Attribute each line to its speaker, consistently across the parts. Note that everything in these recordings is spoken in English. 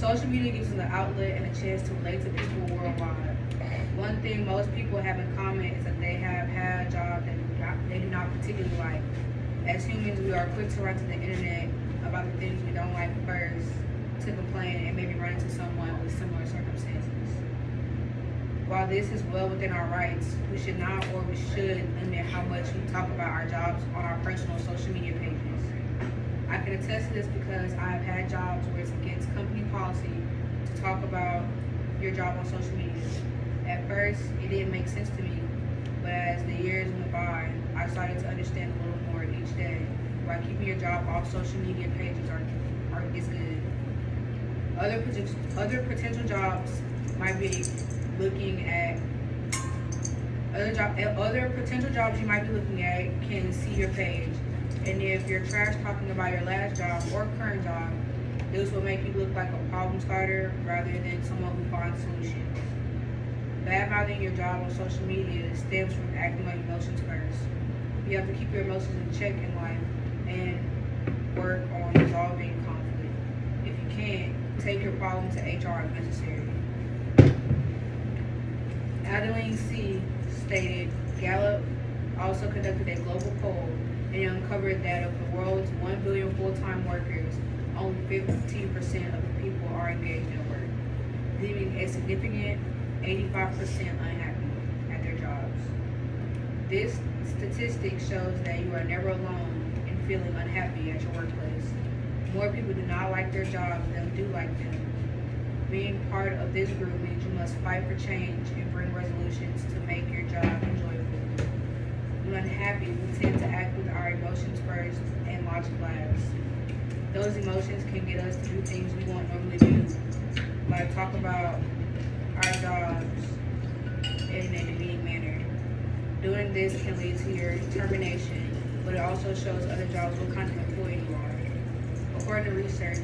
Speaker 1: Social media gives us an outlet and a chance to relate to people worldwide. One thing most people have in common is that they have had a job that they do not particularly like. As humans, we are quick to run to the internet about the things we don't like first, to complain and maybe run into someone with similar circumstances. While this is well within our rights, we should not or we should limit how much we talk about our jobs on our personal social media pages. I can attest to this because I have had jobs where it's against company policy to talk about your job on social media. At first, it didn't make sense to me, but as the years went by, I started to understand a little more each day why keeping your job off social media pages is good. Other potential jobs might be looking at other potential jobs you might be looking at can see your page, and if you're trash talking about your last job or current job, this will make you look like a problem starter rather than someone who finds solutions. Bad-mouthing your job on social media stems from acting on emotions first. You have to keep your emotions in check in life and work on resolving conflict. If you can't, take your problem to HR if necessary. Adeline C. stated, Gallup also conducted a global poll and uncovered that of the world's 1 billion full-time workers, only 15% of the people are engaged in work, leaving a significant 85% unhappy at their jobs. This statistic shows that you are never alone in feeling unhappy at your workplace. More people do not like their jobs than do like them. Being part of this group means you must fight for change and bring resolutions to make your job enjoyable. When unhappy, we tend to act with our emotions first and logic last. Those emotions can get us to do things we won't normally do, like talk about our jobs in a demeaning manner. Doing this can lead to your termination, but it also shows other jobs what kind of employee you are. According to research,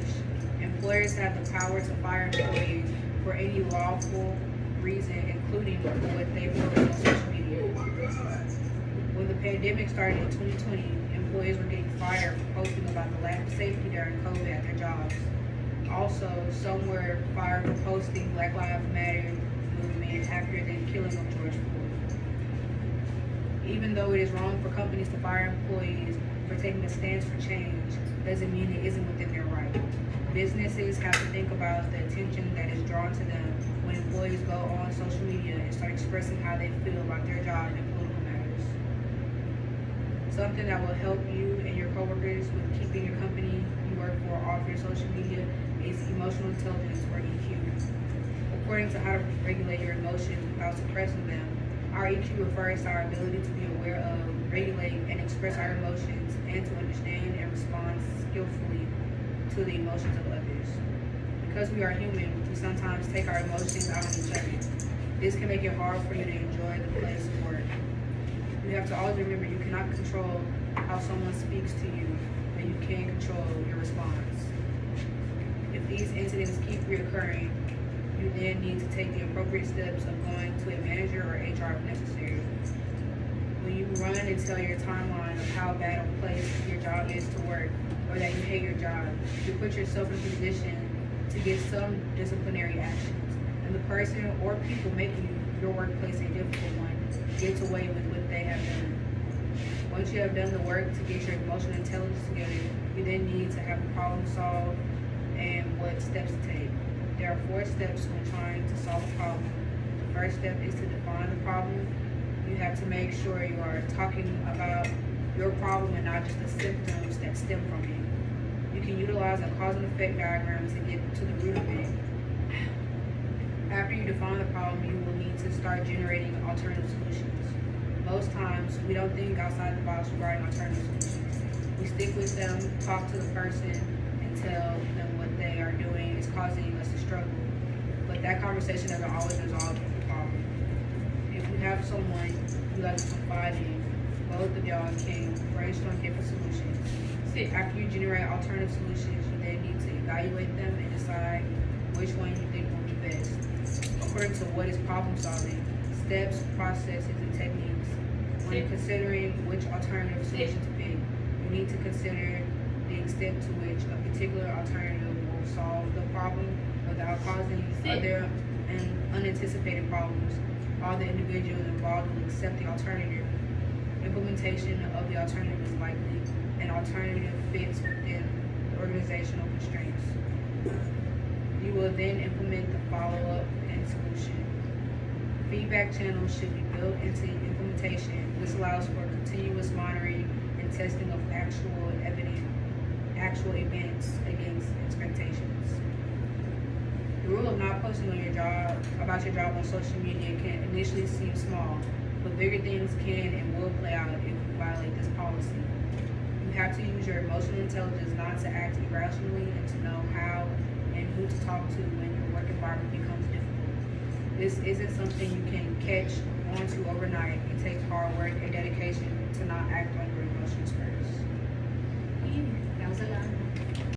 Speaker 1: employers have the power to fire employees for any lawful reason, including what they post on social media. When the pandemic started in 2020, employees were getting fired for posting about the lack of safety during COVID at their jobs. Also, some were fired for posting Black Lives Matter movement after the killing of George Floyd. Even though it is wrong for companies to fire employees for taking a stance for change, doesn't mean it isn't within their right. Businesses have to think about the attention that is drawn to them when employees go on social media and start expressing how they feel about their job and political matters. Something that will help you and your coworkers with keeping your company you work for off your social media is emotional intelligence, or EQ. According to How to Regulate Your Emotions Without Suppressing Them, our EQ refers to our ability to be aware of, regulate, and express our emotions, and to understand and respond skillfully to the emotions of others. Because we are human, we sometimes take our emotions out on each other. This can make it hard for you to enjoy the place of work. You have to always remember you cannot control how someone speaks to you, but you can control your response. If these incidents keep reoccurring, you then need to take the appropriate steps of going to a manager or HR if necessary. When you run and tell your timeline of how bad a place your job is to work, or that you hate your job, you put yourself in a position to get some disciplinary actions, and the person or people making your workplace a difficult one gets away with what they have done. Once you have done the work to get your emotional intelligence together, you then need to have a problem solved and what steps to take. There are 4 steps when trying to solve a problem. The first step is to define the problem. You have to make sure you are talking about your problem and not just the symptoms that stem from it. You can utilize a cause and effect diagram to get to the root of it. After you define the problem, you will need to start generating alternative solutions. Most times, we don't think outside the box regarding alternative solutions. We stick with them, talk to the person, and tell them what they are doing is causing us to struggle. But that conversation doesn't always resolve the problem. If you have someone you like to confide in, both of y'all can brainstorm different solutions. After you generate alternative solutions, you then need to evaluate them and decide which one you think will be best. According to what is problem solving, steps, processes, and techniques. When considering which alternative solution to pick, you need to consider the extent to which a particular alternative will solve the problem, but without causing other and unanticipated problems. All the individuals involved will accept the alternative. Implementation of the alternative is likely. An alternative fits within the organizational constraints. You will then implement the follow-up and solution. Feedback channels should be built into implementation. This allows for continuous monitoring and testing of actual events against expectations. The rule of not posting on about your job on social media can initially seem small, but bigger things can and will play out if you violate this policy. You have to use your emotional intelligence not to act irrationally and to know how and who to talk to when your work environment becomes difficult. This isn't something you can catch onto overnight. It takes hard work and dedication to not act on your emotions first.
Speaker 2: That was a lot.